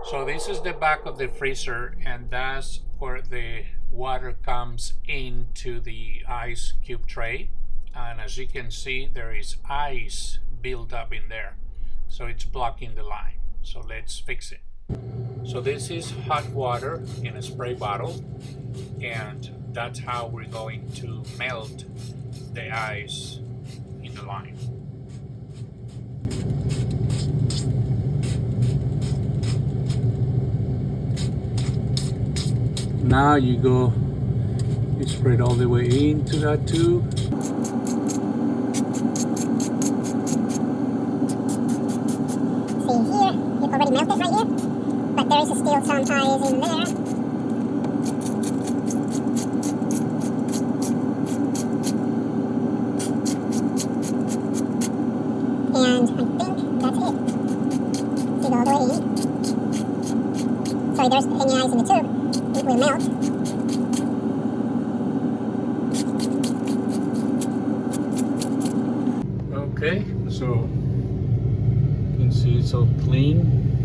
So this is the back of the freezer, and that's where the water comes into the ice cube tray. And as you can see, there is ice built up in there. So it's blocking the line. So let's fix it. So this is hot water in a spray bottle, and that's how we're going to melt the ice in the line. Now you spray it all the way into that tube. See here, it already melted right here, but there is still some ice in there. And I think that's it. See, all the way in. So if there's any ice in the tube, it will melt. Okay, so you can see it's all clean.